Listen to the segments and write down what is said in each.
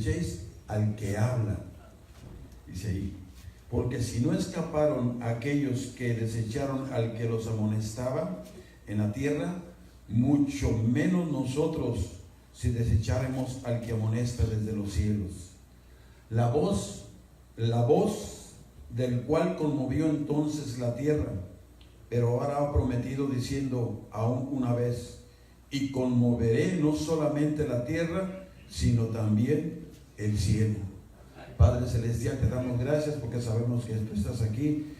desechéis al que habla. Dice ahí, porque si no escaparon aquellos que desecharon al que los amonestaba en la tierra, mucho menos nosotros si desecháremos al que amonesta desde los cielos. La voz del cual conmovió entonces la tierra, pero ahora ha prometido diciendo aún una vez, y conmoveré no solamente la tierra, sino también el cielo. Padre Celestial, te damos gracias porque sabemos que tú estás aquí.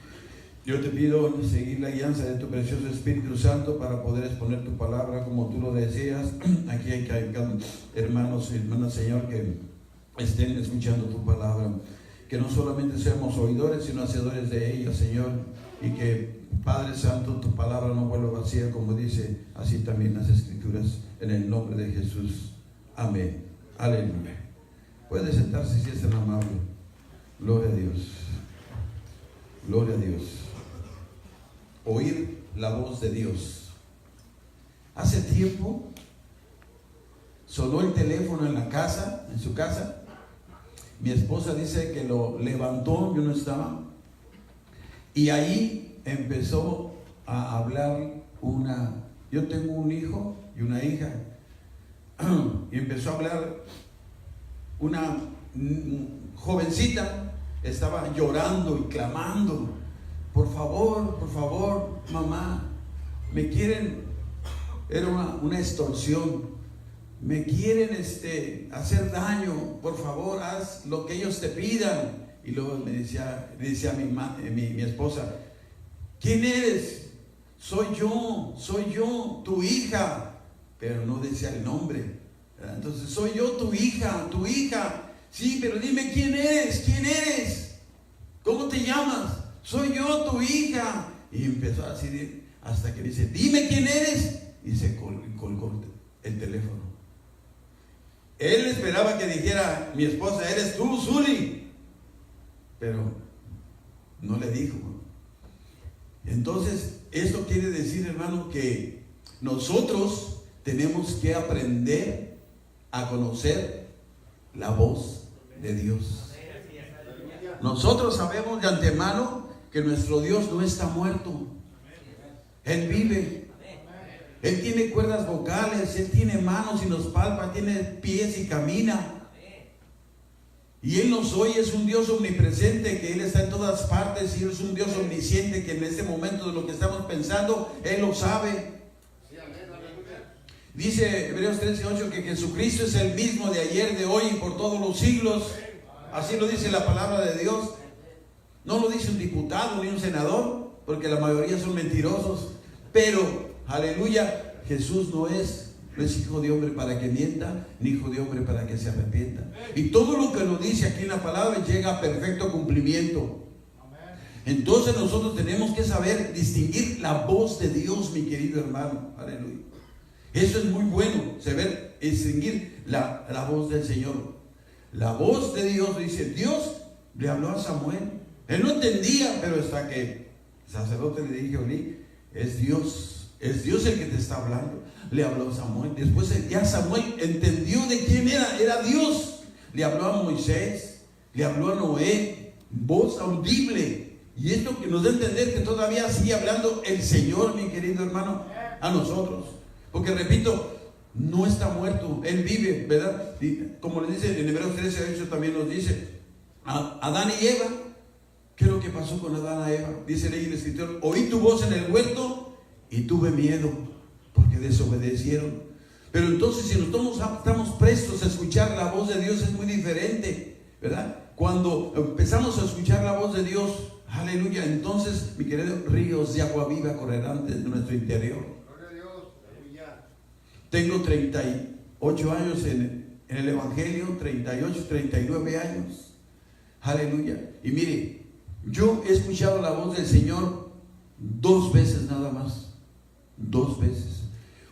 Yo te pido seguir la guianza de tu precioso Espíritu Santo para poder exponer tu palabra como tú lo deseas. Aquí hay hermanos y hermanas, Señor, que estén escuchando tu palabra. Que no solamente seamos oidores, sino hacedores de ella, Señor. Y que, Padre Santo, tu palabra no vuelva vacía, como dice así también las Escrituras, en el nombre de Jesús. Amén. Aleluya. Puede sentarse si es tan amable. Gloria a Dios. Gloria a Dios. Oír la voz de Dios. Hace tiempo sonó el teléfono en la casa, en su casa. Mi esposa dice que lo levantó, yo no estaba, y ahí empezó a hablar yo tengo un hijo y una hija, y empezó a hablar una jovencita, estaba llorando y clamando, por favor, mamá, me quieren, era una extorsión, me quieren hacer daño, por favor, haz lo que ellos te pidan. Y luego me decía mi esposa, ¿quién eres? Soy yo, tu hija, pero no decía el nombre, ¿verdad? Entonces, soy yo, tu hija, sí, pero dime quién eres, ¿cómo te llamas? Soy yo, tu hija. Y empezó a decir, hasta que dice, dime quién eres, y se colgó el teléfono. Él esperaba que dijera, mi esposa, eres tú, Zuli, pero no le dijo. Entonces, esto quiere decir, hermano, que nosotros tenemos que aprender a conocer la voz de Dios. Nosotros sabemos de antemano que nuestro Dios no está muerto. Él vive. Él tiene cuerdas vocales, Él tiene manos y nos palpa, tiene pies y camina. Y Él nos oye, es un Dios omnipresente, que Él está en todas partes, y Él es un Dios omnisciente, que en este momento de lo que estamos pensando, Él lo sabe. Dice Hebreos 13:8 que Jesucristo es el mismo de ayer, de hoy y por todos los siglos. Así lo dice la palabra de Dios. No lo dice un diputado ni un senador, porque la mayoría son mentirosos. Pero aleluya, Jesús no es hijo de hombre para que mienta, ni hijo de hombre para que se arrepienta. Y todo lo que nos dice aquí en la palabra llega a perfecto cumplimiento. Entonces nosotros tenemos que saber distinguir la voz de Dios, mi querido hermano. Aleluya. Eso es muy bueno, saber distinguir la voz del Señor. La voz de Dios, dice, Dios le habló a Samuel. Él no entendía, pero hasta que el sacerdote le dijo, es Dios el que te está hablando. Le habló a Samuel. Después ya Samuel entendió de quién era Dios. Le habló a Moisés, le habló a Noé, voz audible. Y esto que nos da a entender que todavía sigue hablando el Señor, mi querido hermano, a nosotros. Porque repito, no está muerto, Él vive, ¿verdad? Como le dice en Hebreos 13:8 también nos dice, Adán y Eva, ¿qué es lo que pasó con Adán y Eva? Dice el escritor, oí tu voz en el huerto y tuve miedo, porque desobedecieron. Pero entonces si nosotros estamos prestos a escuchar la voz de Dios, es muy diferente, ¿verdad? Cuando empezamos a escuchar la voz de Dios, aleluya, entonces, mi querido, ríos de agua viva correrán de nuestro interior. Gloria a Dios, aleluya. Tengo 38 años en el Evangelio, 38, 39 años, aleluya. Y mire, yo he escuchado la voz del Señor 2 veces nada más, 2 veces.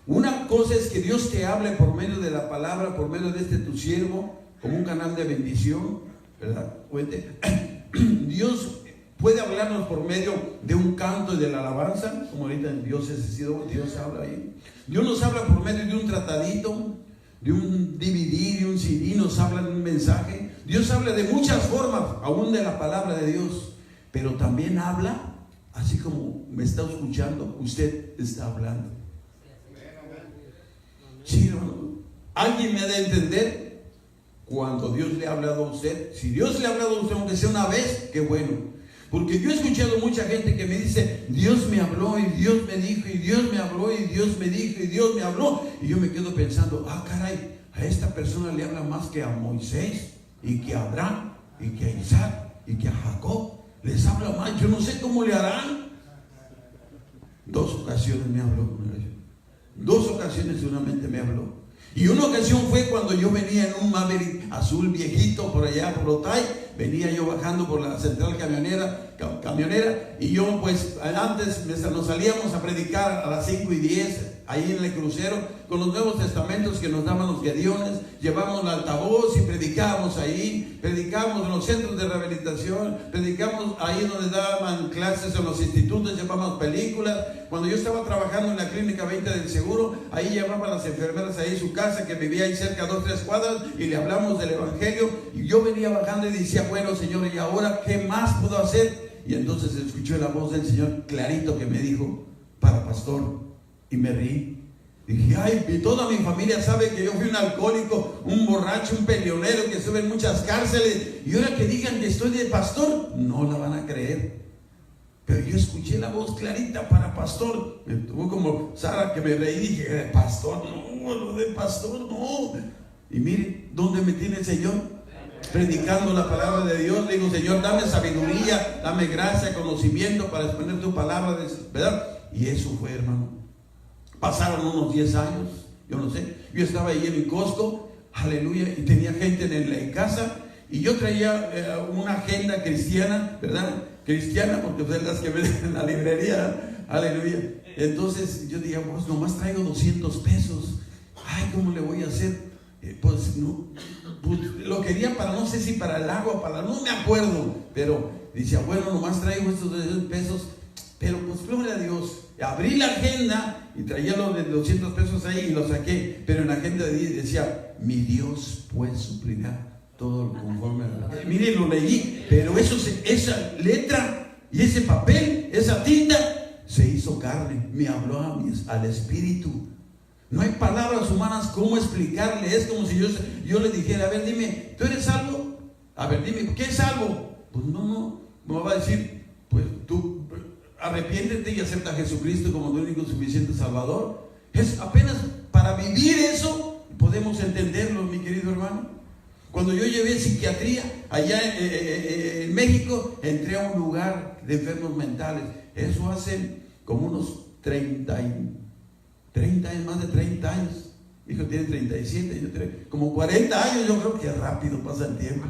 Una cosa es que Dios te hable por medio de la palabra, por medio de tu siervo, como un canal de bendición, ¿verdad? Dios puede hablarnos por medio de un canto y de la alabanza, como ahorita en Dios habla ahí. Dios nos habla por medio de un tratadito. de un DVD, de un CD, nos habla de un mensaje. Dios habla de muchas formas, aún de la palabra de Dios, pero también habla, así como me está escuchando, usted está hablando. Sí, hermano. Alguien me ha de entender cuando Dios le ha hablado a usted. Si Dios le ha hablado a usted, aunque sea una vez, qué bueno. Porque yo he escuchado mucha gente que me dice, Dios me habló y Dios me dijo y Dios me habló y Dios me dijo y Dios me habló. Y yo me quedo pensando, caray, a esta persona le habla más que a Moisés y que a Abraham y que a Isaac y que a Jacob. Les habla más, yo no sé cómo le harán. 2 ocasiones me habló. 2 ocasiones seguramente me habló. Y una ocasión fue cuando yo venía en un Maverick azul viejito por allá por Otay. Venía yo bajando por la central camionera y yo pues antes nos salíamos a predicar a las 5:10 ahí en el crucero con los Nuevos Testamentos que nos daban los Gedeones. Llevamos el altavoz y predicábamos ahí, predicábamos en los centros de rehabilitación, predicamos ahí donde daban clases en los institutos, llevábamos películas. Cuando yo estaba trabajando en la clínica 20 del Seguro, ahí llevaban las enfermeras ahí a su casa que vivía ahí cerca 2-3 cuadras y le hablamos del Evangelio. Y yo venía bajando y decía, bueno, Señor, ¿y ahora qué más puedo hacer? Y entonces escuché la voz del Señor clarito que me dijo, para pastor. Y me reí. Dije, ay, y toda mi familia sabe que yo fui un alcohólico, un borracho, un peleonero que estuve en muchas cárceles. Y ahora que digan que estoy de pastor, no la van a creer. Pero yo escuché la voz clarita para pastor. Me tuvo como Sara que me reí y dije, pastor, no, lo de pastor, no. Y mire, ¿dónde me tiene el Señor? Predicando la palabra de Dios. Le digo, Señor, dame sabiduría, dame gracia, conocimiento para exponer tu palabra, ¿verdad? Y eso fue, hermano. Pasaron unos 10 años, yo no sé. Yo estaba ahí en mi Costco, aleluya, y tenía gente en casa. Y yo traía una agenda cristiana, ¿verdad? Cristiana, porque ustedes las que venden en la librería, aleluya. Entonces yo dije, pues nomás traigo 200 pesos. Ay, ¿cómo le voy a hacer? Pues no, pues, lo quería para, no sé si para el agua, no me acuerdo. Pero decía, bueno, nomás traigo estos 200 pesos. Pero pues gloria a Dios. Abrí la agenda y traía los de 200 pesos ahí y los saqué. Pero en la agenda decía, mi Dios pues suplirá todo conforme a la... Mire, lo leí, pero esa letra y ese papel, esa tinta, se hizo carne, me habló al espíritu. No hay palabras humanas cómo explicarle. Es como si yo le dijera, a ver, dime, ¿tú eres salvo? A ver, dime, ¿qué es salvo? Pues no, me va a decir, pues tú arrepiéntete y acepta a Jesucristo como tu único suficiente Salvador. Es apenas para vivir eso podemos entenderlo, mi querido hermano. Cuando yo llevé psiquiatría allá en México, entré a un lugar de enfermos mentales. Eso hace como unos 30 años, más de 30 años. Mi hijo tiene 37, yo tengo como 40 años. Yo creo que rápido pasa el tiempo.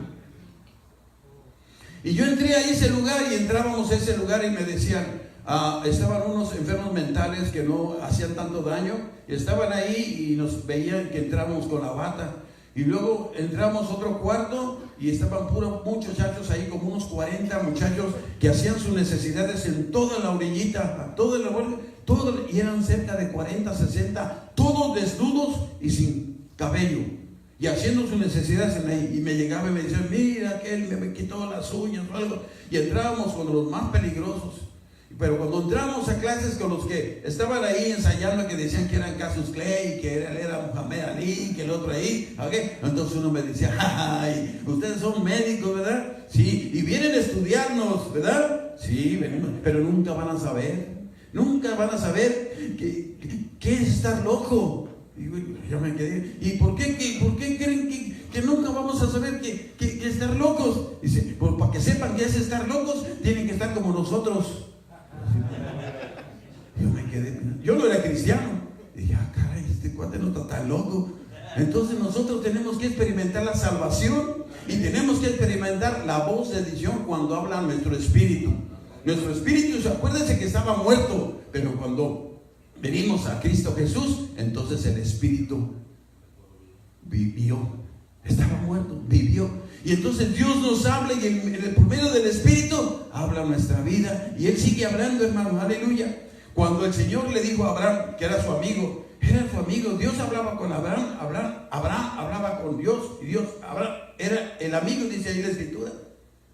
Y yo entré a ese lugar y entrábamos a ese lugar y me decían, estaban unos enfermos mentales que no hacían tanto daño, y estaban ahí y nos veían que entrábamos con la bata. Y luego entramos a otro cuarto y estaban puros muchachos ahí, como unos 40 muchachos que hacían sus necesidades en toda la orillita, y eran cerca de 40, 60, todos desnudos y sin cabello, y haciendo sus necesidades en ahí. Y me llegaba y me decían, mira, aquel me quitó las uñas o algo. Y entrábamos con los más peligrosos. Pero cuando entramos a clases con los que estaban ahí ensayando, que decían que eran Cassius Clay, que él era Muhammad Ali, que el otro ahí, ¿okay? Entonces uno me decía, ay, ustedes son médicos, ¿verdad? Sí, y vienen a estudiarnos, ¿verdad? Sí, venimos, pero nunca van a saber qué es estar loco. Y yo me quedé, ¿y por qué creen que nunca vamos a saber que estar locos? Dice, pues para que sepan que es estar locos, tienen que estar como nosotros. Yo me quedé, yo no era cristiano. Dije, caray, este cuate no está tan loco. Entonces nosotros tenemos que experimentar la salvación y tenemos que experimentar la voz de Dios cuando habla nuestro espíritu. Nuestro espíritu, acuérdense que estaba muerto, pero cuando venimos a Cristo Jesús, entonces el espíritu vivió. Estaba muerto, vivió. Y entonces Dios nos habla y por medio del espíritu habla nuestra vida. Y Él sigue hablando, hermano, aleluya. Cuando el Señor le dijo a Abraham, que era su amigo, eran su amigo. Dios hablaba con Abraham, Abraham hablaba con Dios, y Dios, Abraham era el amigo, dice ahí la escritura,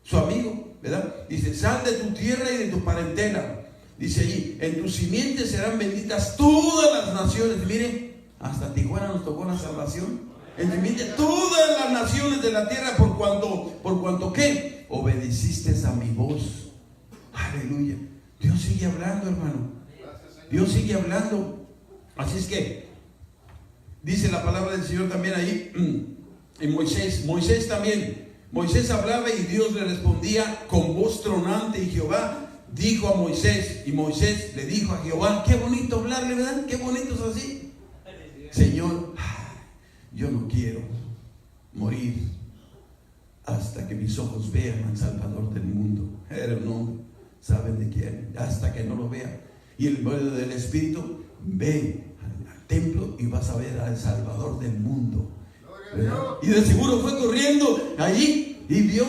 su amigo, ¿verdad? Dice, sal de tu tierra y de tu parentela. Dice allí, en tus simientes serán benditas todas las naciones. Mire, hasta Tijuana nos tocó la salvación. En simiente todas las naciones de la tierra, por cuanto ¿qué? Obedeciste a mi voz. Aleluya. Dios sigue hablando, hermano. Dios sigue hablando. Así es que dice la palabra del Señor también ahí en Moisés también. Moisés hablaba y Dios le respondía con voz tronante, y Jehová dijo a Moisés, y Moisés le dijo a Jehová, qué bonito hablarle, ¿verdad? Qué bonito es así. Señor, yo no quiero morir hasta que mis ojos vean al Salvador del mundo. Era un hombre, ¿saben de quién? Hasta que no lo vean. Y el pueblo del Espíritu, ve al templo y vas a ver al Salvador del mundo, ¿verdad? Y de seguro fue corriendo allí y vio,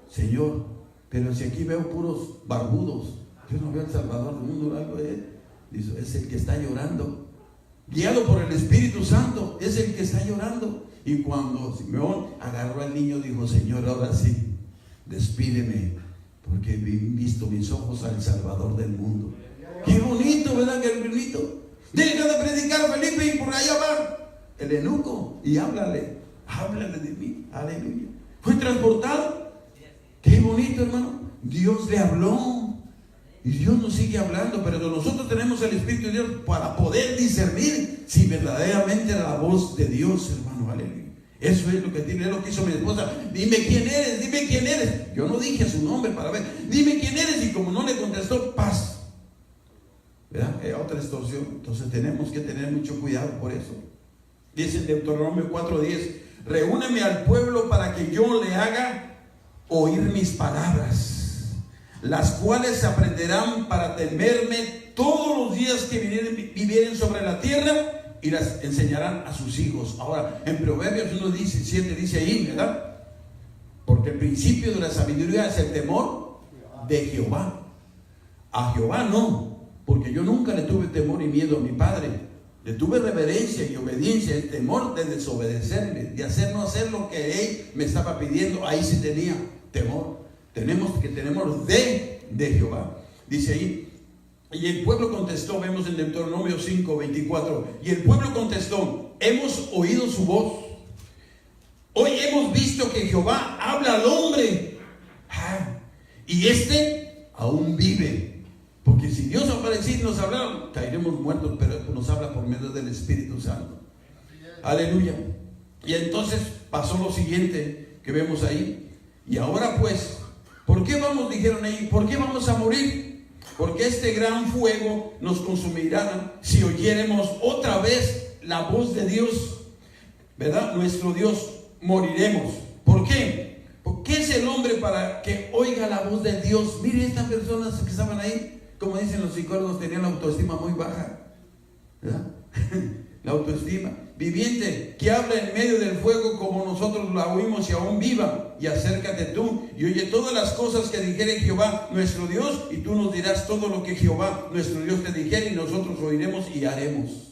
Señor, pero si aquí veo puros barbudos, yo no veo al Salvador del mundo, algo de él. Dice, es el que está llorando, guiado por el Espíritu Santo, es el que está llorando. Y cuando Simeón agarró al niño, dijo, Señor, ahora sí, despídeme, porque he visto mis ojos al Salvador del mundo. Qué bonito, ¿verdad? Qué bonito. Deja de predicar, Felipe, y por allá va el eunuco y háblale de mí. Aleluya. Fue transportado. Qué bonito, hermano. Dios le habló y Dios nos sigue hablando, pero nosotros tenemos el Espíritu de Dios para poder discernir si verdaderamente era la voz de Dios, hermano. Aleluya. Eso es lo que hizo mi esposa. Dime quién eres, dime quién eres. Yo no dije su nombre para ver. Dime quién eres, y como no le contestó, paz. ¿Verdad? Otra extorsión. Entonces tenemos que tener mucho cuidado por eso. Dice en Deuteronomio 4:10, reúneme al pueblo para que yo le haga oír mis palabras, las cuales aprenderán para temerme todos los días que vivieren sobre la tierra, y las enseñarán a sus hijos. Ahora, en Proverbios 1:17 dice ahí, ¿verdad? Porque el principio de la sabiduría es el temor de Jehová. A Jehová no, porque yo nunca le tuve temor y miedo a mi padre. Le tuve reverencia y obediencia, el temor de desobedecerle, de no hacer lo que él me estaba pidiendo. Ahí sí tenía temor. Tenemos que tener de Jehová. Dice ahí, y el pueblo contestó, vemos en Deuteronomio 5:24, y el pueblo contestó, hemos oído su voz. Hoy hemos visto que Jehová habla al hombre, y este aún vive. Porque si Dios apareciera y nos hablara, caeremos muertos, pero nos habla por medio del Espíritu Santo. Aleluya. Y entonces pasó lo siguiente que vemos ahí. Y ahora pues, ¿por qué vamos? Dijeron ahí, ¿por qué vamos a morir? Porque este gran fuego nos consumirá si oyéremos otra vez la voz de Dios, ¿verdad? Nuestro Dios, moriremos. ¿Por qué? Porque es el hombre para que oiga la voz de Dios. Mire, estas personas que estaban ahí, como dicen los psicólogos, tenían la autoestima muy baja, ¿verdad? La autoestima viviente, que habla en medio del fuego como nosotros la oímos, y aún viva. Y acércate tú y oye todas las cosas que dijere Jehová nuestro Dios, y tú nos dirás todo lo que Jehová nuestro Dios te dijere, y nosotros oiremos y haremos.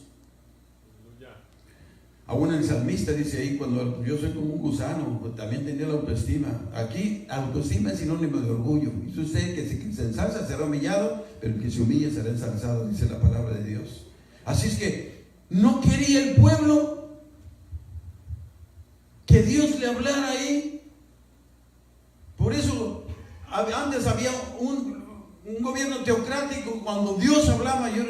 Aún el salmista dice ahí, cuando yo soy como un gusano, pues también tenía la autoestima. Aquí autoestima es sinónimo de orgullo. Dice usted que si se ensalza será humillado, pero el que se humilla será ensalzado, dice la palabra de Dios. Así es que no quería el pueblo que Dios le hablara ahí. Por eso antes había un gobierno teocrático. Cuando Dios hablaba, yo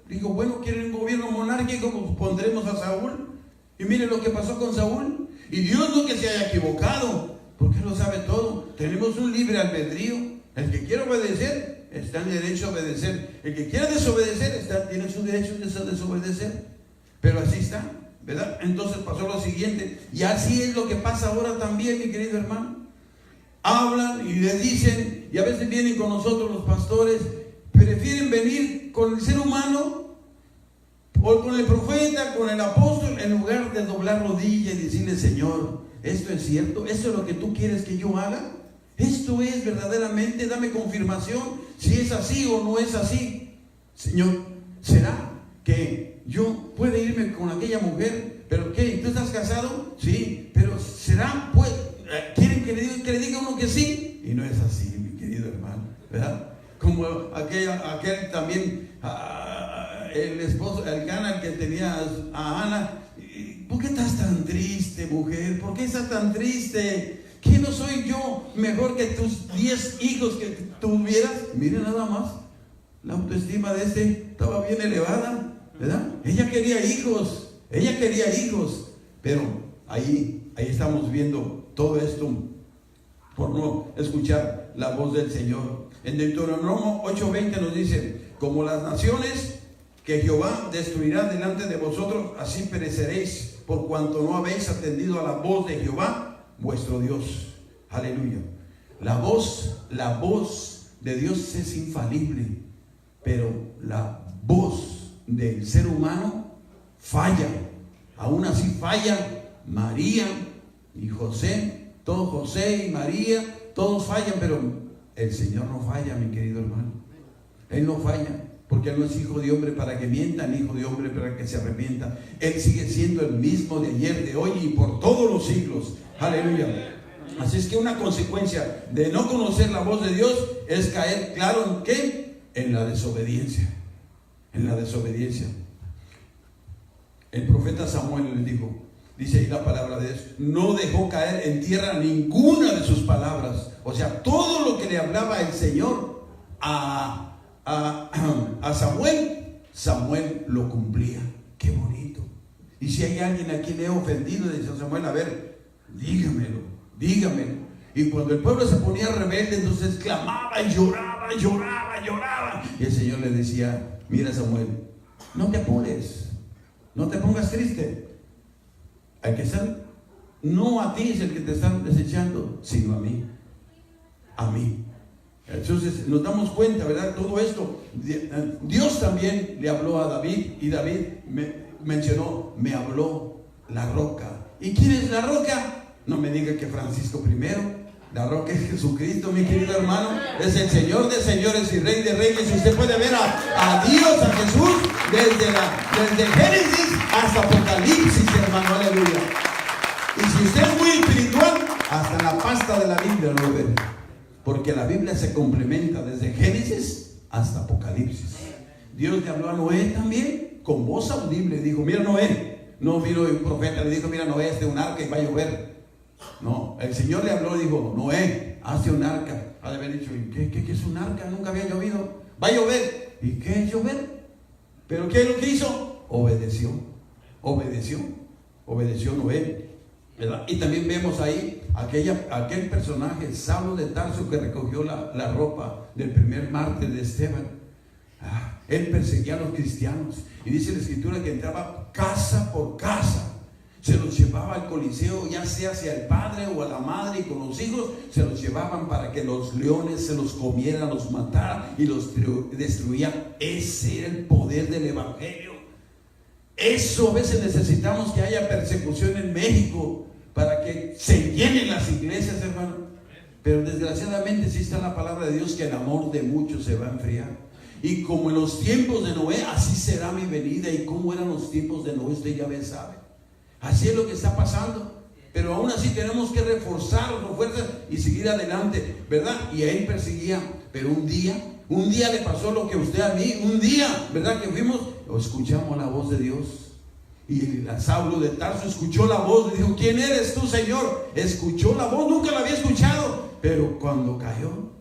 digo, bueno, ¿quieren un gobierno monárquico? Pues pondremos a Saúl. Y mire lo que pasó con Saúl. Y Dios no que se haya equivocado, porque Él lo sabe todo. Tenemos un libre albedrío. El que quiere obedecer está en derecho a obedecer. El que quiere desobedecer tiene su derecho de desobedecer. Pero así está, ¿verdad? Entonces pasó lo siguiente. Y así es lo que pasa ahora también, mi querido hermano. Hablan y le dicen, y a veces vienen con nosotros los pastores, prefieren venir con el ser humano o con el profeta, con el apóstol, en lugar de doblar rodilla y decirle, Señor, ¿esto es cierto? ¿Esto es lo que tú quieres que yo haga? ¿Esto es verdaderamente? Dame confirmación si es así o no es así. Señor, ¿será que yo puedo irme con aquella mujer, pero ¿qué? ¿Tú estás casado? Sí, pero ¿será? Pues, ¿quieren que le diga uno que sí? Y no es así, mi querido hermano, ¿verdad? Como aquel también, el esposo, el Cana que tenía a Ana. ¿Por qué estás tan triste, mujer? ¿Por qué estás tan triste? ¿Qué no soy yo mejor que tus 10 hijos que tuvieras? Mire nada más, la autoestima de estaba bien elevada, ¿verdad? Ella quería hijos, pero ahí estamos viendo todo esto por no escuchar la voz del Señor. En Deuteronomio 8:20 nos dice: como las naciones que Jehová destruirá delante de vosotros, así pereceréis, por cuanto no habéis atendido a la voz de Jehová vuestro Dios. Aleluya. La voz de Dios es infalible, pero la voz del ser humano falla. Aún así falla María y José, todos José y María, todos fallan, pero el Señor no falla, mi querido hermano. Él no falla, porque Él no es hijo de hombre para que mienta, ni hijo de hombre para que se arrepienta. Él sigue siendo el mismo de ayer, de hoy y por todos los siglos. Aleluya. Así es que una consecuencia de no conocer la voz de Dios es caer, claro, ¿en qué? En la desobediencia. En la desobediencia. El profeta Samuel le dijo, dice ahí la palabra de Dios, no dejó caer en tierra ninguna de sus palabras. O sea, todo lo que le hablaba el Señor a Samuel lo cumplía. Qué bonito. Y si hay alguien a quien le he ofendido, dice Samuel, a ver, dígamelo. Y cuando el pueblo se ponía rebelde, entonces clamaba y lloraba. Y el Señor le decía, mira Samuel, no te apures, no te pongas triste. Hay que ser, no a ti es el que te están desechando, sino a mí. A mí. Entonces nos damos cuenta, ¿verdad? Todo esto, Dios también le habló a David, y David me habló la roca. ¿Y quién es la roca? No me diga que Francisco I. La roca es Jesucristo, mi querido hermano. Es el Señor de señores y Rey de reyes. Y usted puede ver a Dios, a Jesús, desde Génesis hasta Apocalipsis, hermano, aleluya. Y si usted es muy espiritual, hasta en la pasta de la Biblia lo ve. Porque la Biblia se complementa desde Génesis hasta Apocalipsis. Dios le habló a Noé también, con voz audible. Dijo, mira Noé. No vino el profeta, le dijo, mira Noé, hazte un arca y va a llover. No, el Señor le habló y dijo, Noé, hazte un arca. Ha de haber dicho, ¿qué es un arca? Nunca había llovido. Va a llover. ¿Y qué es llover? ¿Pero qué es lo que hizo? Obedeció Noé, ¿verdad? Y también vemos ahí aquel personaje, Saulo de Tarso, que recogió la ropa del primer mártir de Esteban. Él perseguía a los cristianos, y dice la escritura que entraba casa por casa, se los llevaba al coliseo, ya sea hacia el padre o a la madre, y con los hijos se los llevaban para que los leones se los comieran, los mataran y los destruían. Ese era el poder del evangelio. Eso a veces necesitamos, que haya persecución en México para que se llenen las iglesias, hermano. Pero desgraciadamente sí está la palabra de Dios que el amor de muchos se va a enfriar. Y como en los tiempos de Noé, así será mi venida. Y como eran los tiempos de Noé, usted ya bien sabe. Así es lo que está pasando. Pero aún así tenemos que reforzar nuestras fuerzas y seguir adelante, ¿verdad? Y a él perseguía. Pero un día le pasó lo que a usted a mí. Un día, ¿verdad? Que fuimos, escuchamos la voz de Dios. Y Saulo de Tarso escuchó la voz, le dijo, ¿quién eres tú, Señor? Escuchó la voz, nunca la había escuchado. Pero cuando cayó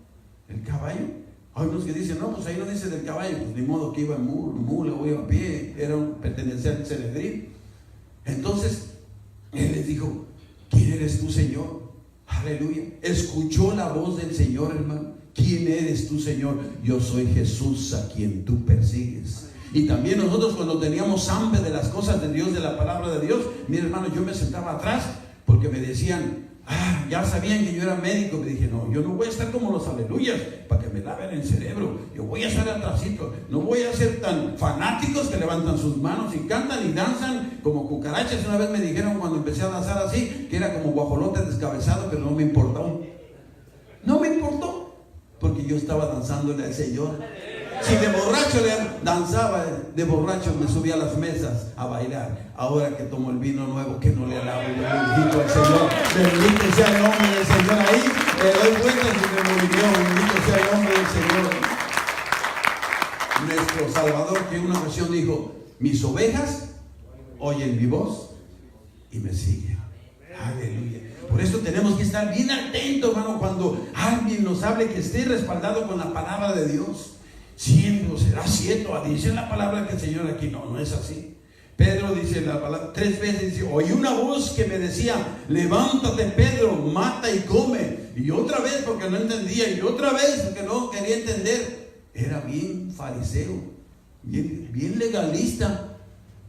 el caballo, hay unos que dicen, no, pues ahí no dice del caballo, pues ni modo que iba en mula o iba a pie, pertenecía al Sanedrín. Entonces él les dijo, ¿quién eres tú, Señor? Aleluya. Escuchó la voz del Señor, hermano. ¿Quién eres tú, Señor? Yo soy Jesús a quien tú persigues. Y también nosotros, cuando teníamos hambre de las cosas de Dios, de la palabra de Dios, mira hermano, yo me sentaba atrás porque me decían, ya sabían que yo era médico. Me dije, no, yo no voy a estar como los aleluyas para que me laven el cerebro. Yo voy a estar atrásito. No voy a ser tan fanáticos que levantan sus manos y cantan y danzan como cucarachas. Una vez me dijeron, cuando empecé a danzar así, que era como guajolote descabezado, pero no me importó. No me importó, porque yo estaba danzándole al Señor. Si de borracho le danzaba, de borracho me subía a las mesas a bailar. Ahora que tomo el vino nuevo, que no le alabo, yo bendito al Señor. Bendito sea el nombre del Señor. Ahí le doy vueltas y me murió. Bendito sea el nombre del Señor. Nuestro Salvador, que en una ocasión dijo: mis ovejas oyen mi voz y me siguen. Aleluya. Por eso tenemos que estar bien atentos, hermano, cuando alguien nos hable, que esté respaldado con la palabra de Dios. Siempre será cierto, dice la palabra que el Señor aquí no es así. Pedro dice la palabra 3 veces, dice: oí una voz que me decía: levántate, Pedro, mata y come. Y otra vez porque no entendía, y otra vez porque no quería entender. Era bien fariseo, bien legalista,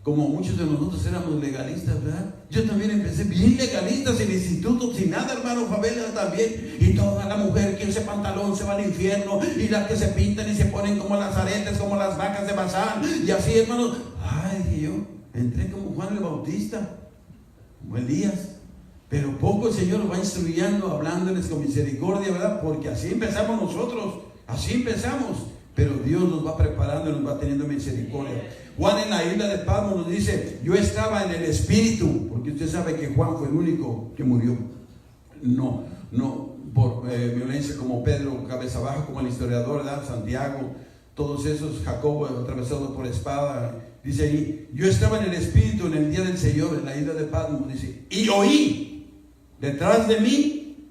como muchos de nosotros éramos legalistas, ¿verdad? Yo también empecé bien legalista, sin instituto, sin nada, hermano Favela también. Y toda la mujer que use pantalón se va al infierno, y las que se pintan y se ponen como las aretes, como las vacas de Bazán, y así, hermano. Ay, dije yo, entré como Juan el Bautista, como Elías. Pero poco el Señor nos va instruyendo, hablándoles con misericordia, ¿verdad? Porque así empezamos nosotros, así empezamos. Pero Dios nos va preparando y nos va teniendo misericordia. Juan en la isla de Patmos nos dice: yo estaba en el Espíritu, porque usted sabe que Juan fue el único que murió. No por violencia como Pedro, cabeza baja, como el historiador, ¿verdad? Santiago, todos esos, Jacobo atravesado por espada. Dice ahí: yo estaba en el Espíritu en el día del Señor, en la isla de Patmos, dice, y oí detrás de mí,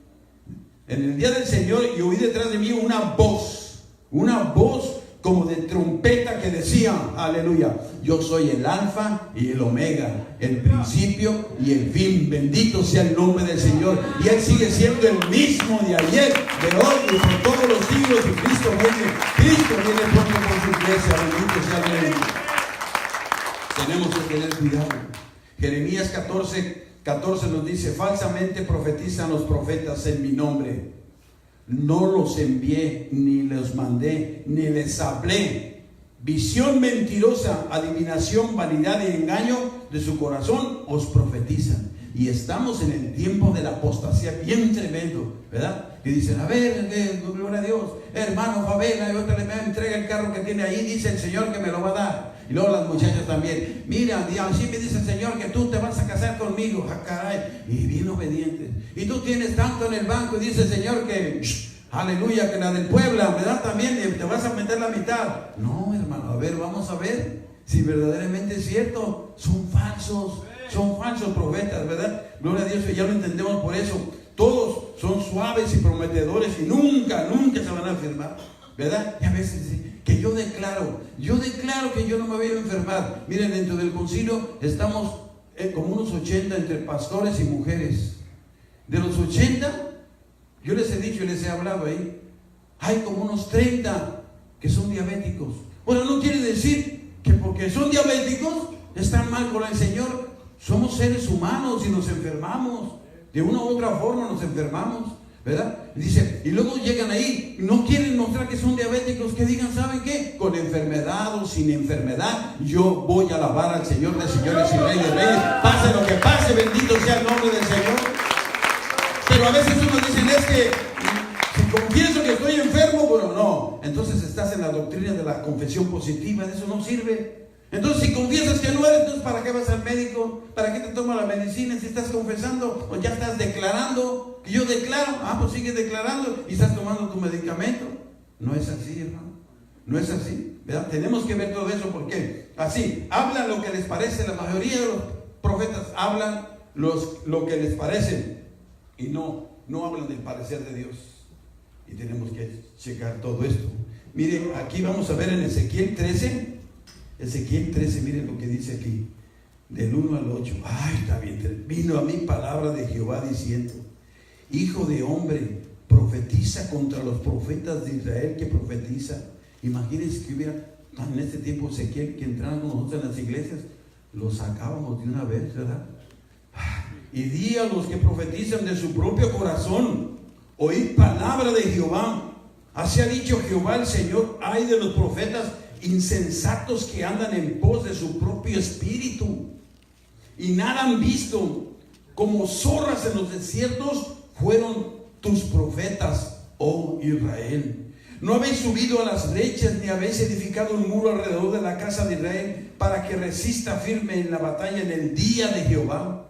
en el día del Señor, y oí detrás de mí una voz como de trompeta que decía, aleluya, yo soy el alfa y el omega, el principio y el fin. Bendito sea el nombre del Señor. Y Él sigue siendo el mismo de ayer, de hoy y por todos los siglos. Y Cristo viene pronto por su iglesia. Bendito sea el nombre. Tenemos que tener cuidado. Jeremías 14 nos dice: falsamente profetizan los profetas en mi nombre. No los envié, ni los mandé, ni les hablé. Visión mentirosa, adivinación, vanidad y engaño de su corazón os profetizan. Y estamos en el tiempo de la apostasía bien tremendo, ¿verdad? Y dicen: a ver, gloria a Dios, hermano Favela, y otra le entrega el carro que tiene ahí, dice el Señor que me lo va a dar. Y luego las muchachas también: mira, así me dice el Señor que tú te vas a casar conmigo. Ah, caray. Y bien obedientes. Y tú tienes tanto en el banco, y dice el Señor que, aleluya, que la del Puebla, ¿verdad? También te vas a meter la mitad. No, hermano, a ver, vamos a ver si verdaderamente es cierto. Son falsos profetas, ¿verdad? Gloria a Dios, que ya lo entendemos. Por eso todos son suaves y prometedores y nunca se van a enfermar, ¿verdad? Y a veces que yo declaro que yo no me voy a enfermar. Miren, dentro del concilio estamos como unos 80 entre pastores y mujeres. De los 80, yo les he dicho y les he hablado ahí, hay como unos 30 que son diabéticos. Bueno, no quiere decir que porque son diabéticos están mal con el Señor. Somos seres humanos y nos enfermamos. De una u otra forma nos enfermamos, ¿verdad? Dice, y luego llegan ahí, no quieren mostrar que son diabéticos, que digan, ¿saben qué? Con enfermedad o sin enfermedad, yo voy a alabar al Señor de señores y Rey de reyes. Pase lo que pase, bendito sea el nombre del Señor. Pero a veces unos dicen: es que si confieso que estoy enfermo, bueno, no. Entonces estás en la doctrina de la confesión positiva, de eso no sirve. Entonces, si confiesas que no eres, entonces ¿para qué vas al médico? ¿Para qué te toma la medicina? Si estás confesando o ya estás declarando, que yo declaro, pues sigues declarando y estás tomando tu medicamento. No es así, hermano. No es así, ¿verdad? Tenemos que ver todo eso, porque así, hablan lo que les parece. La mayoría de los profetas hablan lo que les parece y no hablan del parecer de Dios. Y tenemos que checar todo esto. Miren, aquí vamos a ver en Ezequiel 13, miren lo que dice aquí, del 1 al 8. Ay, está bien. Vino a mí palabra de Jehová diciendo: hijo de hombre, profetiza contra los profetas de Israel que profetizan. Imagínense que hubiera en este tiempo Ezequiel, que entraran con nosotros en las iglesias, los sacábamos de una vez, ¿verdad? Y di a los que profetizan de su propio corazón: oíd palabra de Jehová. Así ha dicho Jehová el Señor: ay de los profetas insensatos que andan en pos de su propio espíritu y nada han visto. Como zorras en los desiertos fueron tus profetas, oh Israel. ¿No habéis subido a las brechas ni habéis edificado un muro alrededor de la casa de Israel para que resista firme en la batalla en el día de Jehová?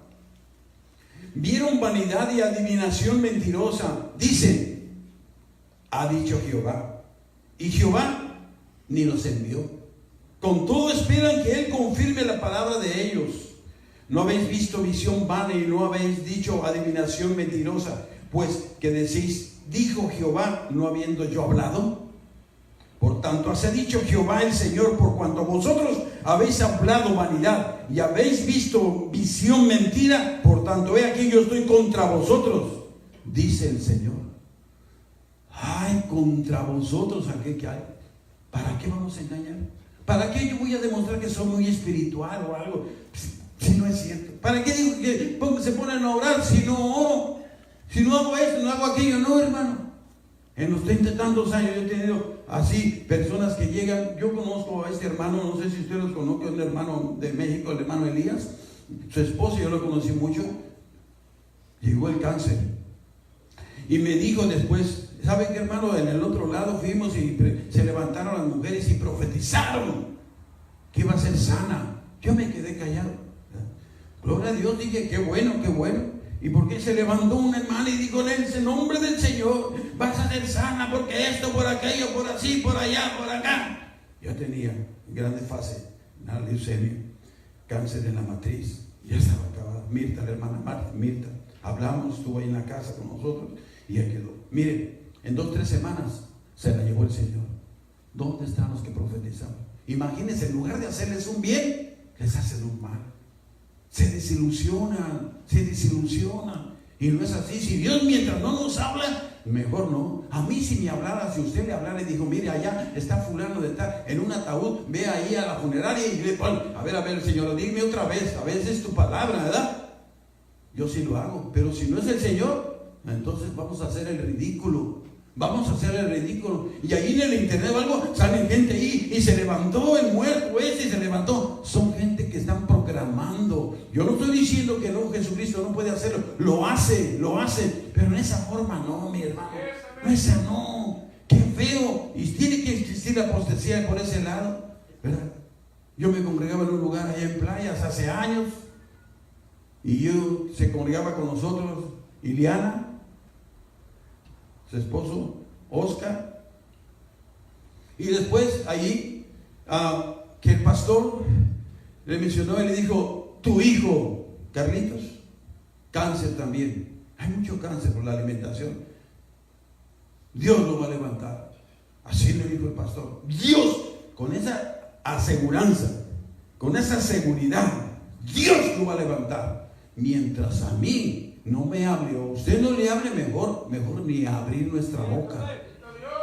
Vieron vanidad y adivinación mentirosa. Dicen, ha dicho Jehová, y Jehová ni los envió. Con todo esperan que Él confirme la palabra de ellos. ¿No habéis visto visión vana y no habéis dicho adivinación mentirosa? Pues que decís, dijo Jehová, no habiendo yo hablado. Por tanto, así ha dicho Jehová el Señor, por cuanto vosotros habéis hablado vanidad y habéis visto visión mentira, por tanto, he aquí yo estoy contra vosotros, dice el Señor. Ay, contra vosotros, ¿a qué hay? ¿Para qué vamos a engañar? ¿Para qué yo voy a demostrar que soy muy espiritual o algo? Si no es cierto. ¿Para qué digo que se ponen a orar si no oro? Si no hago esto, no hago aquello. No, hermano. En los 30 y tantos años yo he tenido así personas que llegan. Yo conozco a este hermano, no sé si ustedes lo conocen, un hermano de México, el hermano Elías. Su esposo, yo lo conocí mucho. Llegó el cáncer. Y me dijo después, ¿saben qué, hermano? En el otro lado fuimos y se levantaron las mujeres y profetizaron que iba a ser sana. Yo me quedé callado. Gloria a Dios, dije, qué bueno, qué bueno. ¿Y por qué se levantó una hermana y dijo, en el nombre del Señor, vas a ser sana porque esto, por aquello, por así, por allá, por acá? Ya tenía grande fase, una leucemia, cáncer en la matriz. Ya estaba acabada. Mirta, la hermana Mirta, hablamos, estuvo ahí en la casa con nosotros y ya quedó. Miren, en 2 o 3 semanas se la llevó el Señor. ¿Dónde están los que profetizaban? Imagínense, en lugar de hacerles un bien, les hacen un mal. Se desilusionan. Y no es así. Si Dios mientras no nos habla, mejor no. A mí si me hablara, si usted le hablara y dijo, mire, allá está fulano de tal, en un ataúd, ve ahí a la funeraria y le pone, a ver, Señor, dime otra vez, a veces es tu palabra, ¿verdad? Yo sí lo hago, pero si no es el Señor, entonces vamos a hacer el ridículo. Vamos a hacer el ridículo. Y ahí en el internet o algo, salen gente ahí y se levantó el muerto ese y se levantó. Son gente que están programando. Yo no estoy diciendo que no, Jesucristo no puede hacerlo. Lo hace. Pero en esa forma no, mi hermano. No, esa no. Qué feo. Y tiene que existir la apostasía por ese lado, ¿verdad? Yo me congregaba en un lugar allá en Playas hace años. Y se congregaba con nosotros Iliana, su esposo, Oscar. Y después allí, que el pastor le mencionó y le dijo, tu hijo, Carlitos, cáncer también. Hay mucho cáncer por la alimentación. Dios lo va a levantar. Así le dijo el pastor. Dios, con esa aseguranza, con esa seguridad, Dios lo va a levantar. Mientras a mí no me hable, o usted no le hable, mejor ni abrir nuestra boca,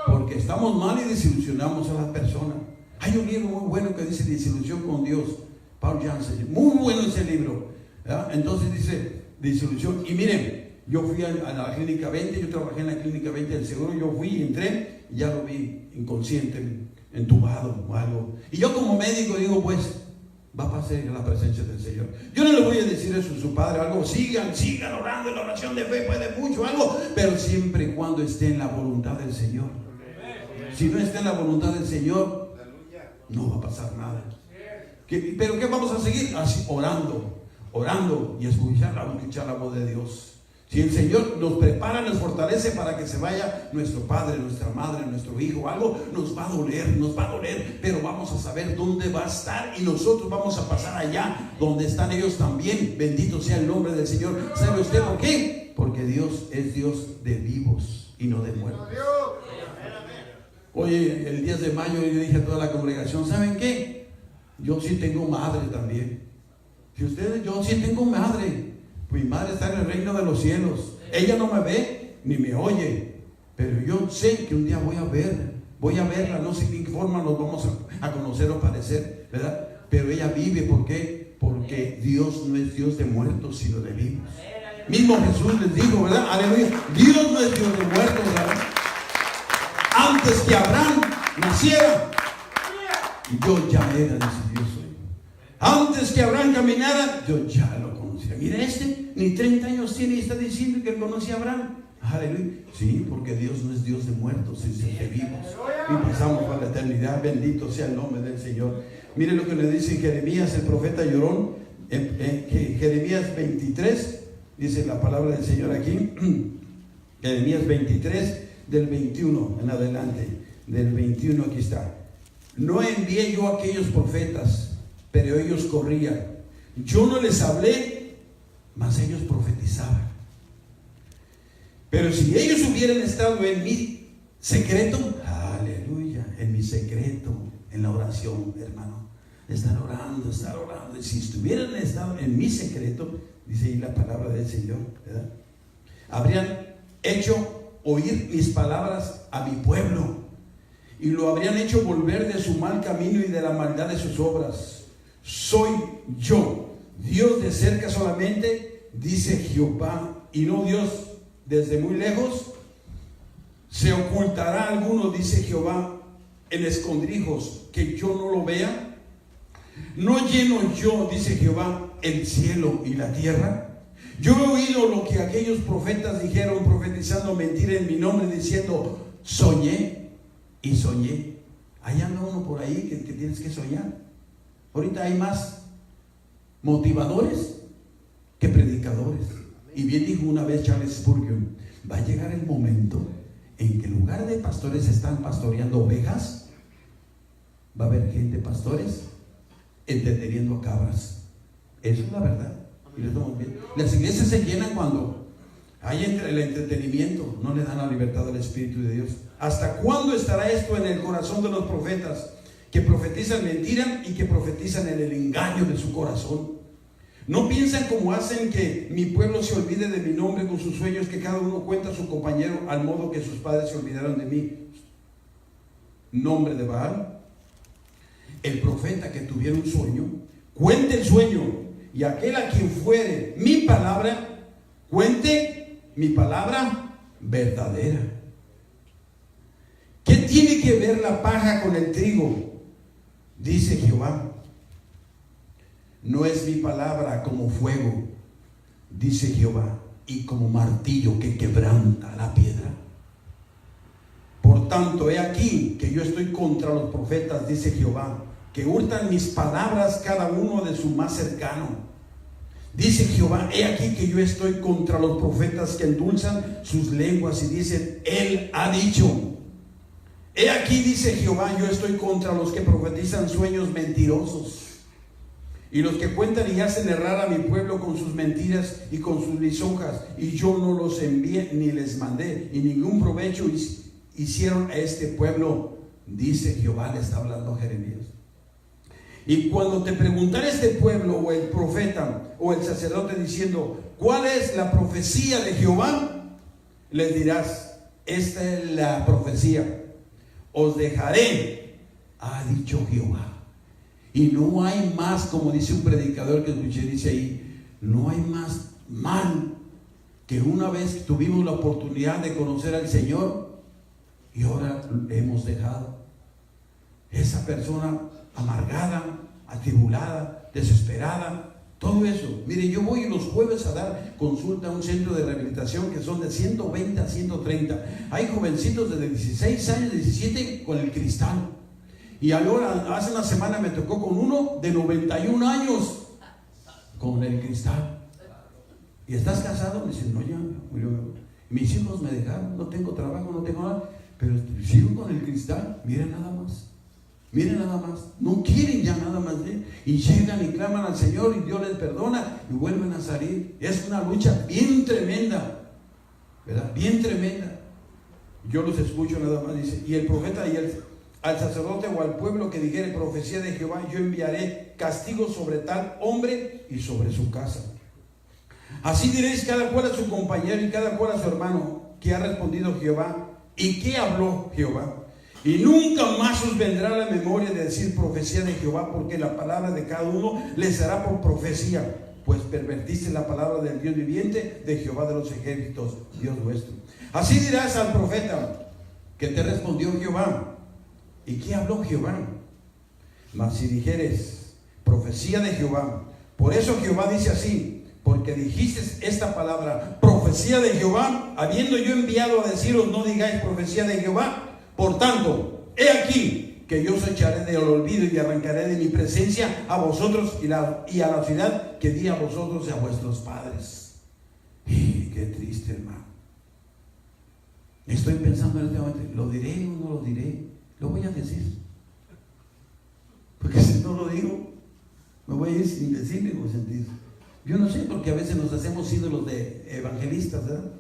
porque estamos mal y desilusionamos a las personas. Hay un libro muy bueno que dice Desilusión con Dios, Paul Jansen, muy bueno ese libro, ¿verdad? Entonces dice desilusión. Y miren, yo fui a la clínica 20, yo trabajé en la clínica 20 del seguro, yo fui y entré y ya lo vi inconsciente, entubado o algo, y yo como médico digo, pues va a pasar a la presencia del Señor. Yo no le voy a decir eso a su padre, algo, sigan orando, en la oración de fe puede mucho, algo, pero siempre y cuando esté en la voluntad del Señor. Si no está en la voluntad del Señor, no va a pasar nada. ¿Pero qué vamos a seguir? Así, orando y escuchar la voz de Dios. Si el Señor nos prepara, nos fortalece para que se vaya nuestro padre, nuestra madre, nuestro hijo, algo nos va a doler, pero vamos a saber dónde va a estar y nosotros vamos a pasar allá donde están ellos también. Bendito sea el nombre del Señor. ¿Sabe usted por qué? Porque Dios es Dios de vivos y no de muertos. Oye, el 10 de mayo yo dije a toda la congregación, ¿saben qué? Yo sí tengo madre también. Yo sí tengo madre. Mi madre está en el reino de los cielos. Ella no me ve ni me oye, pero yo sé que un día voy a verla. No sé en qué forma nos vamos a conocer o parecer, ¿verdad? Pero ella vive. ¿Por qué? Porque Dios no es Dios de muertos, sino de vivos. Mismo Jesús les dijo, ¿verdad? Aleluya. Dios no es Dios de muertos, ¿verdad? Antes que Abraham naciera, yo ya era, dice Dios hoy. Antes que Abraham caminara, yo ya lo conocía. Mira, ni 30 años tiene y está diciendo que él conocía a Abraham. Aleluya. Sí, porque Dios no es Dios de muertos, es Dios de vivos. Y pasamos para la eternidad. Bendito sea el nombre del Señor. Mire lo que le dice Jeremías, el profeta llorón. Jeremías 23, dice la palabra del Señor aquí. Jeremías 23, del 21 en adelante. Del 21 aquí está. No envié yo a aquellos profetas, pero ellos corrían. Yo no les hablé, mas ellos profetizaban. Pero si ellos hubieran estado en mi secreto, aleluya, en mi secreto, en la oración, hermano, estar orando. Y si estuvieran estado en mi secreto, dice ahí la palabra del Señor, ¿verdad? Habrían hecho oír mis palabras a mi pueblo y lo habrían hecho volver de su mal camino y de la maldad de sus obras. Soy yo, Dios de cerca solamente, dice Jehová, y no Dios desde muy lejos. ¿Se ocultará alguno, dice Jehová, en escondrijos que yo no lo vea? ¿No lleno yo, dice Jehová, el cielo y la tierra? Yo he oído lo que aquellos profetas dijeron, profetizando mentira en mi nombre, diciendo, soñé y soñé. Ahí anda uno por ahí que tienes que soñar. Ahorita hay más motivadores que predicadores. Y bien dijo una vez Charles Spurgeon, va a llegar el momento en que en lugar de pastores están pastoreando ovejas, va a haber gente, pastores, entreteniendo a cabras. Eso es la verdad. Y lo estamos viendo. Las iglesias se llenan cuando hay el entretenimiento, no le dan la libertad al Espíritu de Dios. ¿Hasta cuándo estará esto en el corazón de los profetas? Que profetizan mentira y que profetizan en el engaño de su corazón. No piensan como hacen que mi pueblo se olvide de mi nombre con sus sueños, que cada uno cuenta a su compañero al modo que sus padres se olvidaron de mí. Nombre de Baal. El profeta que tuviera un sueño, cuente el sueño, y aquel a quien fuere mi palabra, cuente mi palabra verdadera. ¿Qué tiene que ver la paja con el trigo? Dice Jehová. No es mi palabra como fuego, dice Jehová, y como martillo que quebranta la piedra. Por tanto, he aquí que yo estoy contra los profetas, dice Jehová, que hurtan mis palabras cada uno de su más cercano. Dice Jehová, he aquí que yo estoy contra los profetas que endulzan sus lenguas y dicen, él ha dicho. He aquí, dice Jehová, yo estoy contra los que profetizan sueños mentirosos y los que cuentan y hacen errar a mi pueblo con sus mentiras y con sus lisonjas, y yo no los envié ni les mandé, y ningún provecho hicieron a este pueblo, dice Jehová. Le está hablando a Jeremías. Y cuando te preguntara este pueblo o el profeta o el sacerdote diciendo, ¿cuál es la profecía de Jehová? Les dirás, esta es la profecía: os dejaré, ha dicho Jehová. Y no hay más, como dice un predicador que escuché, dice ahí, no hay más mal que una vez tuvimos la oportunidad de conocer al Señor y ahora hemos dejado. Esa persona amargada, atribulada, desesperada, todo eso. Mire, yo voy los jueves a dar consulta a un centro de rehabilitación que son de 120 a 130. Hay jovencitos de 16 años, 17 con el cristal. Y ahora, hace una semana me tocó con uno de 91 años con el cristal. ¿Y estás casado? Me dicen, no, ya. Mis hijos me dejaron, no tengo trabajo, no tengo nada, pero sigo con el cristal. Miren nada más. Miren nada más, no quieren ya nada más de él, y llegan y claman al Señor y Dios les perdona y vuelven a salir. Es una lucha bien tremenda, ¿verdad? Bien tremenda. Yo los escucho nada más, dice, y el profeta y al sacerdote o al pueblo que dijere profecía de Jehová, yo enviaré castigo sobre tal hombre y sobre su casa. Así diréis cada cual a su compañero y cada cual a su hermano, que ha respondido Jehová y qué habló Jehová. Y nunca más os vendrá la memoria de decir profecía de Jehová, porque la palabra de cada uno les será por profecía, pues pervertiste la palabra del Dios viviente, de Jehová de los ejércitos, Dios vuestro. Así dirás al profeta, que te respondió Jehová. ¿Y qué habló Jehová? Mas si dijeres profecía de Jehová, por eso Jehová dice así, porque dijiste esta palabra, profecía de Jehová, habiendo yo enviado a deciros, no digáis profecía de Jehová. Por tanto, he aquí que yo os echaré del olvido y arrancaré de mi presencia a vosotros y a la ciudad que di a vosotros y a vuestros padres. Y qué triste, hermano. Estoy pensando en este momento, ¿lo diré o no lo diré? Lo voy a decir. Porque si no lo digo, me voy a ir sin decirle o sentir. Yo no sé, porque a veces nos hacemos ídolos de evangelistas, ¿verdad?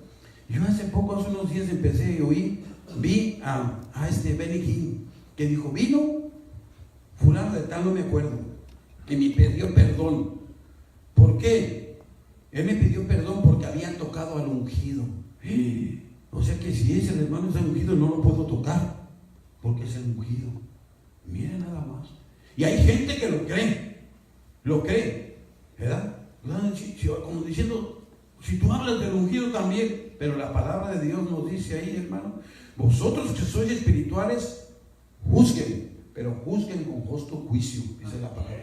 Yo hace unos días empecé a oír, vi a este Benny Hinn, que dijo, vino fulano de tal, no me acuerdo, que me pidió perdón. ¿Por qué? Él me pidió perdón porque había tocado al ungido. O sea que si ese hermano es el ungido, no lo puedo tocar, porque es el ungido. Mira nada más. Y hay gente que lo cree, ¿verdad? Como diciendo, si tú hablas del ungido también, pero la palabra de Dios nos dice ahí, hermano, vosotros que sois espirituales, juzguen, pero juzguen con justo juicio, dice la palabra.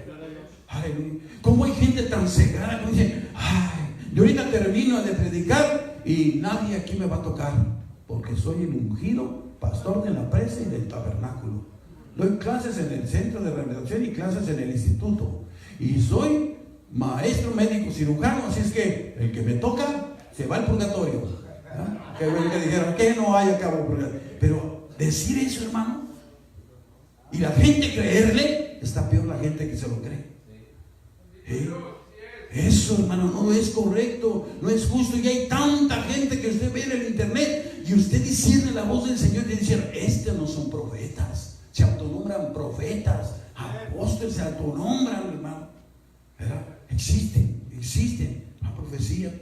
Aleluya. ¿Cómo hay gente tan cegada que dice, ay, yo ahorita termino de predicar y nadie aquí me va a tocar, porque soy el ungido pastor de la presa y del tabernáculo? Doy clases en el centro de rehabilitación y clases en el instituto, y soy maestro médico cirujano, así es que el que me toca se va al purgatorio. ¿Ah? Que bueno que dijeron que no hay acabo purgatorio. Pero decir eso, hermano, y la gente creerle, está peor la gente que se lo cree. Eso, hermano, no es correcto, no es justo. Y hay tanta gente que usted ve en el internet y usted discierne la voz del Señor y dice, estos no son profetas, se autonombran profetas, apóstoles, se autonombran, hermano. ¿Verdad? Existe la profecía,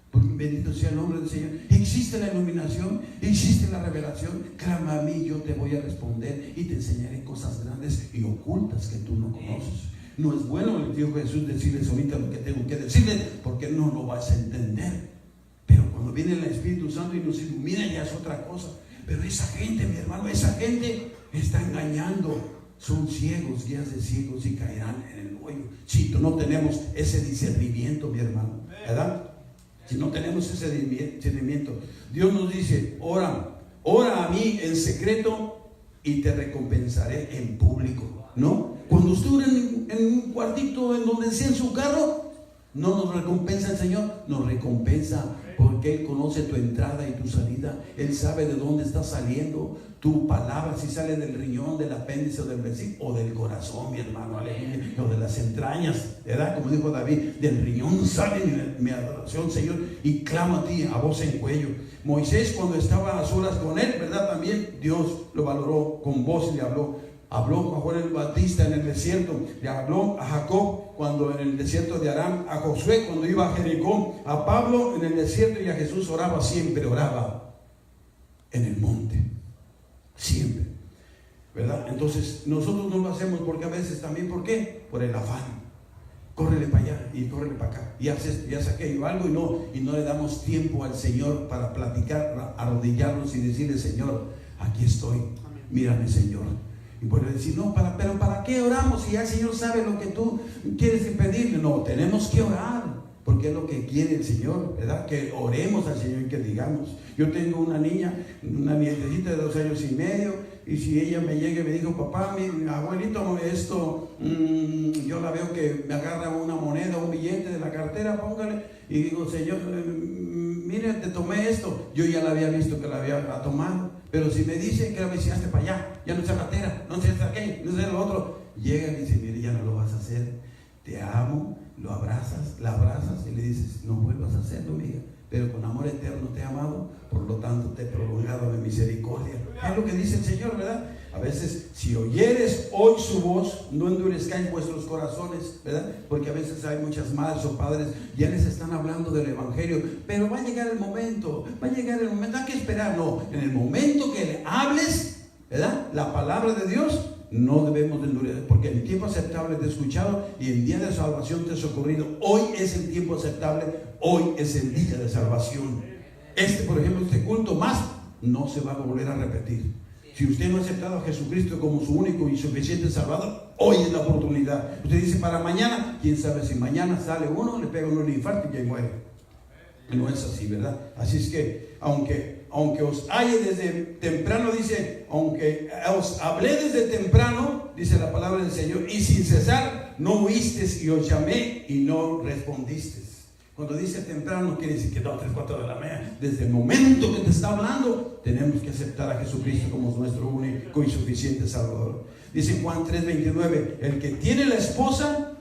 porque bendito sea el nombre del Señor. Existe la iluminación, existe la revelación. Clama a mí, yo te voy a responder y te enseñaré cosas grandes y ocultas que tú no conoces. No es bueno, le dijo Jesús, decirles ahorita lo que tengo que decirles, porque no lo vas a entender. Pero cuando viene el Espíritu Santo y nos ilumina, ya es otra cosa. Pero esa gente, mi hermano, esa gente está engañando. Son ciegos, guías de ciegos, y caerán en el hoyo. Si no tenemos ese discernimiento, mi hermano, ¿verdad? Si no tenemos ese discernimiento, Dios nos dice, ora a mí en secreto y te recompensaré en público, ¿no? Cuando usted ora en un cuartito en donde sea en su carro, no nos recompensa el Señor, nos recompensa porque Él conoce tu entrada y tu salida. Él sabe de dónde está saliendo tu palabra, si sale del riñón, del apéndice o del versículo o del corazón, mi hermano, aleluya, o de las entrañas, ¿verdad? Como dijo David, del riñón sale mi adoración, Señor, y clamo a ti a voz en cuello. Moisés, cuando estaba a solas con él, ¿verdad? También Dios lo valoró con voz y le habló a Juan el Bautista en el desierto, le habló a Jacob cuando en el desierto de Aram, a Josué cuando iba a Jericó, a Pablo en el desierto, y a Jesús oraba siempre, oraba en el monte, siempre, ¿verdad? Entonces nosotros no lo hacemos porque a veces también, ¿por qué? Por el afán. Córrele para allá y córrele para acá y hace aquello algo y no le damos tiempo al Señor para platicar, arrodillarnos y decirle, Señor, aquí estoy, mírame, Señor. Y puede decir, no, pero ¿para qué oramos si ya el Señor sabe lo que tú quieres pedirle? No, tenemos que orar, porque es lo que quiere el Señor, ¿verdad? Que oremos al Señor y que digamos. Yo tengo una nietecita de 2 años y medio, y si ella me llega y me dijo, papá, mi abuelito, esto, yo la veo que me agarra una moneda, un billete de la cartera, póngale, y digo, Señor, mire, te tomé esto. Yo ya la había visto que la había tomado, pero si me dice que la visitaste para allá, ya no es cartera, no sé aquello, no sé lo otro, llega y dice, mire, ya no lo vas a hacer, te amo, lo abrazas, la abrazas y le dices, no vuelvas a hacerlo, amiga, pero con amor eterno te he amado, por lo tanto te he prolongado de misericordia. Es lo que dice el Señor, ¿verdad? A veces, si oyeres hoy su voz, no endurezcáis vuestros corazones, ¿verdad? Porque a veces hay muchas madres o padres, ya les están hablando del Evangelio, pero va a llegar el momento, hay que esperar. No, en el momento que le hables, ¿verdad? La palabra de Dios, no debemos de endurecer, porque en tiempo aceptable te he escuchado y en día de salvación te he socorrido. Hoy es el tiempo aceptable, hoy es el día de salvación. Por ejemplo, este culto más no se va a volver a repetir. Si usted no ha aceptado a Jesucristo como su único y suficiente Salvador, hoy es la oportunidad. Usted dice para mañana, quién sabe si mañana sale uno, le pega uno el infarto y ya muere. No es así, ¿verdad? Así es que, aunque os halle desde temprano, dice, aunque os hablé desde temprano, dice la palabra del Señor, y sin cesar, no oísteis y os llamé y no respondisteis. Cuando dice temprano, no quiere decir que 2, 3, 4 de la mañana. Desde el momento que te está hablando, tenemos que aceptar a Jesucristo como nuestro único y suficiente Salvador. Dice Juan 3:29, el que tiene la esposa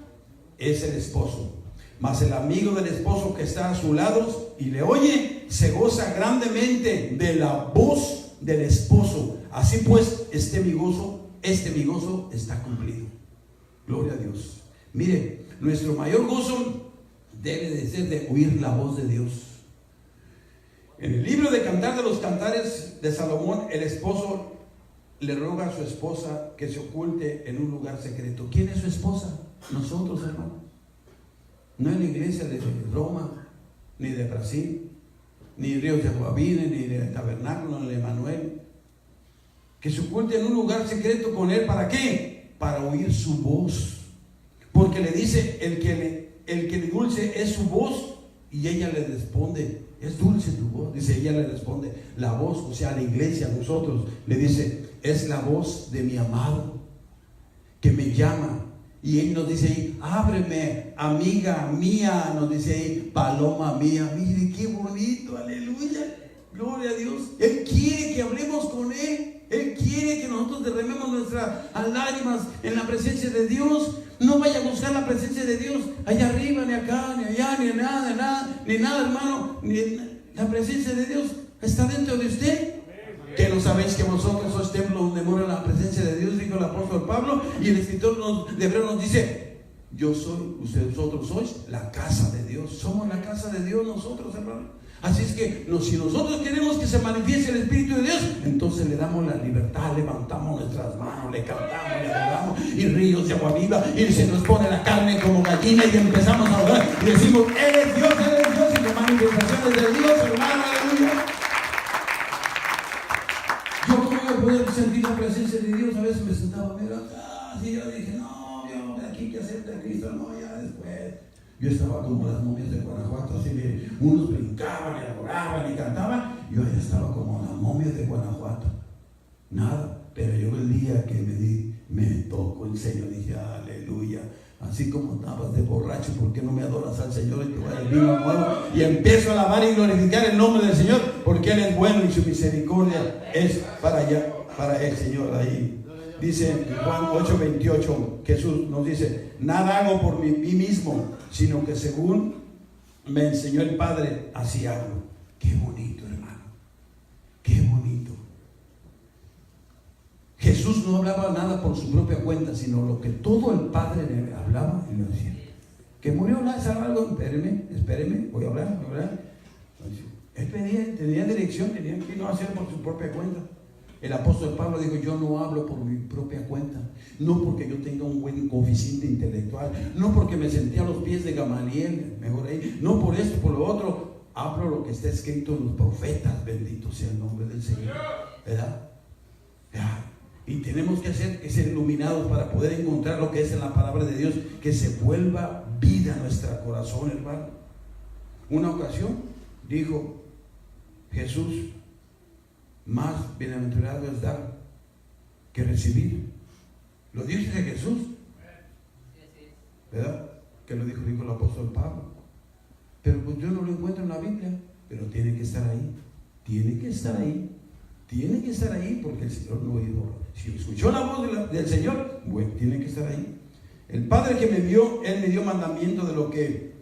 es el esposo, mas el amigo del esposo que está a su lado y le oye, se goza grandemente de la voz del esposo. Así pues, este mi gozo está cumplido. Gloria a Dios. Mire, nuestro mayor gozo debe de ser de oír la voz de Dios. En el libro de Cantar de los Cantares de Salomón, el esposo le ruega a su esposa que se oculte en un lugar secreto. ¿Quién es su esposa? Nosotros, hermanos. No es la iglesia de Roma, ni de Brasil, ni Ríos de Guavine, ni de Tabernáculo, ni de Emanuel. Que se oculte en un lugar secreto con él. ¿Para qué? Para oír su voz. Porque le dice, el que le dulce es su voz, y ella le responde, es dulce tu voz. Dice, ella le responde, la voz, o sea, la iglesia, nosotros, le dice, es la voz de mi amado, que me llama. Y él nos dice ahí, ábreme, amiga mía, nos dice ahí, paloma mía. Mire qué bonito, aleluya, gloria a Dios. Él quiere que hablemos con él. Él quiere que nosotros derramemos nuestras lágrimas en la presencia de Dios. No vaya a buscar la presencia de Dios allá arriba, ni acá, ni allá, ni nada, hermano. La presencia de Dios está dentro de usted. Que no sabéis que vosotros sois templo donde mora la presencia de Dios, dijo el apóstol Pablo. Y el escritor de Hebreos nos dice, vosotros sois la casa de Dios. Somos la casa de Dios nosotros, hermano. Así es que si nosotros queremos que se manifieste el Espíritu de Dios, entonces le damos la libertad, levantamos nuestras manos, le cantamos, le adoramos, y ríos de agua viva, y se nos pone la carne como gallina, y empezamos a orar y decimos, Él es Dios, y las manifestaciones de Dios, hermano, aleluya. Yo como voy a poder sentir la presencia de Dios. A veces me sentaba y yo dije, no, Dios, de aquí que acepte a Cristo, no, ya después. Yo estaba como las momias de Guanajuato, así que unos brincaban y adoraban y cantaban. Yo ya estaba como las momias de Guanajuato. Nada, pero yo el día que me tocó el Señor, dije, aleluya. Así como estabas de borracho, ¿por qué no me adoras al Señor y te va el vino nuevo? Y empiezo a alabar y glorificar el nombre del Señor, porque Él es bueno y su misericordia es para el Señor. Ahí dice Juan 8:28, Jesús nos dice, nada hago por mí mismo, sino que según me enseñó el Padre, así hago. Qué bonito, hermano, qué bonito. Jesús no hablaba nada por su propia cuenta, sino lo que todo el Padre le hablaba y le decía. Que murió Lázaro, algo, espéreme, voy a hablar. Él tenía dirección, tenía que no hacer por su propia cuenta. El apóstol Pablo dijo, yo no hablo por mi propia cuenta, no porque yo tenga un buen coeficiente intelectual, no porque me senté a los pies de Gamaliel, mejor ahí, no por esto, por lo otro, hablo lo que está escrito en los profetas, bendito sea el nombre del Señor, ¿verdad? Y tenemos que ser iluminados para poder encontrar lo que es en la palabra de Dios, que se vuelva vida a nuestro corazón, hermano. Una ocasión dijo Jesús, más bienaventurado es dar que recibir. Lo dice Jesús, ¿verdad? Que lo dijo el apóstol Pablo. Pero pues yo no lo encuentro en la Biblia, pero tiene que estar ahí. Tiene que estar ahí porque el Señor lo oído. Si escuchó la voz del Señor, bueno, tiene que estar ahí. El Padre que me dio, Él me dio mandamiento de lo que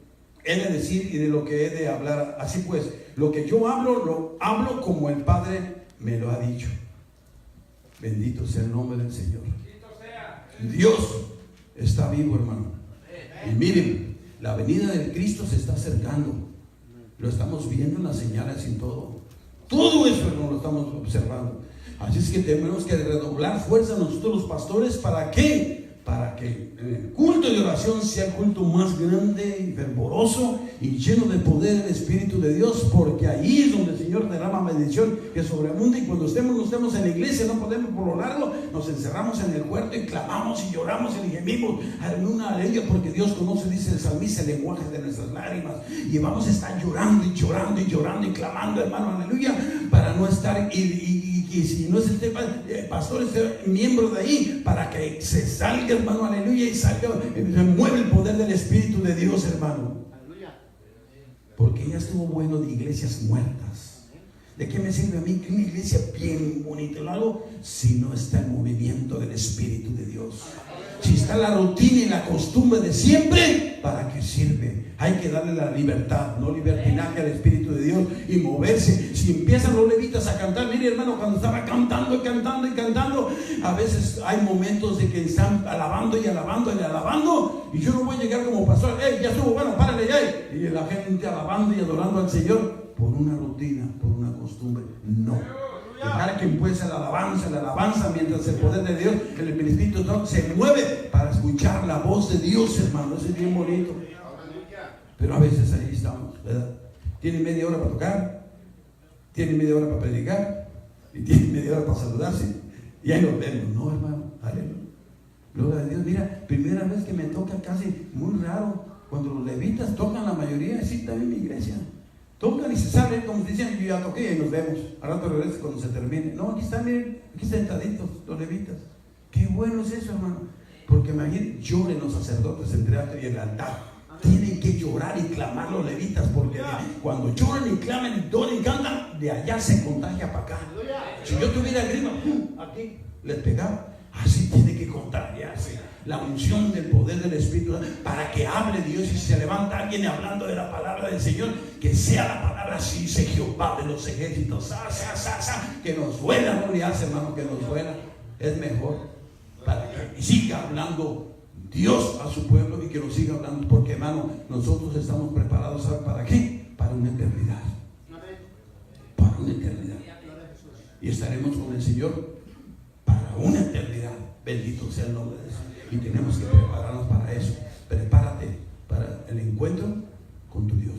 he de decir y de lo que he de hablar. Así pues, lo que yo hablo, lo hablo como el Padre me lo ha dicho. Bendito sea el nombre del Señor. Dios está vivo, hermano. Y miren, la venida del Cristo se está acercando. Lo estamos viendo en las señales y todo. Todo eso, hermano, lo estamos observando. Así es que tenemos que redoblar fuerza nosotros los pastores. ¿Para qué? para que el culto de oración sea el culto más grande y fervoroso y lleno de poder del Espíritu de Dios, porque ahí es donde el Señor derrama bendición que sobreabunda. Y cuando no estemos en la iglesia, no podemos por lo largo, nos encerramos en el cuarto y clamamos y lloramos y gemimos en una aleluya, porque Dios conoce, dice el salmista, el lenguaje de nuestras lágrimas, y vamos a estar llorando y llorando y llorando y clamando, hermano, aleluya, para no estar y si no es el pastor, es miembro de ahí, para que se salga, hermano, aleluya, y salga, se mueve el poder del Espíritu de Dios, hermano. Aleluya. Porque ya estuvo bueno de iglesias muertas. ¿De qué me sirve a mí que una iglesia bien bonita lo hago si no está el movimiento del Espíritu de Dios? Si está la rutina y la costumbre de siempre, ¿para qué sirve? Hay que darle la libertad, no libertinaje al Espíritu de Dios y moverse. Si empiezan los levitas a cantar, mire, hermano, cuando estaba cantando y cantando y cantando, a veces hay momentos de que están alabando y alabando y alabando, y yo no voy a llegar como pastor, ya estuvo, bueno, párale ya, y la gente alabando y adorando al Señor por una rutina, por una costumbre. No. Dejar que empiece la alabanza, mientras el poder de Dios, el Espíritu se mueve para escuchar la voz de Dios, hermano. Eso es bien bonito. Pero a veces ahí estamos, ¿verdad? Tiene media hora para tocar, tiene media hora para predicar, y tiene media hora para saludarse, y ahí nos vemos, ¿no, hermano? Aleluya. Gloria a Dios. Mira, primera vez que me toca, casi muy raro, cuando los levitas tocan, la mayoría, sí, también en mi iglesia. Tocan y se salen, como dicen, yo ya toqué y nos vemos. Al rato regreso cuando se termine. No, aquí están, miren, aquí sentaditos los levitas. Qué bueno es eso, hermano. Porque imagínense, lloren los sacerdotes entre el altar y el altar. Tienen que llorar y clamar los levitas, porque cuando lloran y claman y donen y cantan, de allá se contagia para acá. Si yo tuviera grima, aquí les pegaba. Así tiene que contagiarse la unción del poder del Espíritu para que hable Dios. Y si se levanta alguien hablando de la palabra del Señor, que sea la palabra así, dice Jehová de los ejércitos, que nos duela, no le hace, hermano, que nos duela, es mejor para que siga hablando Dios a su pueblo y que nos siga hablando, porque, hermano, nosotros estamos preparados, ¿sabe para qué? Para una eternidad. Para una eternidad. Y estaremos con el Señor para una eternidad. Bendito sea el nombre de Dios. Y tenemos que prepararnos para eso. Prepárate para el encuentro con tu Dios.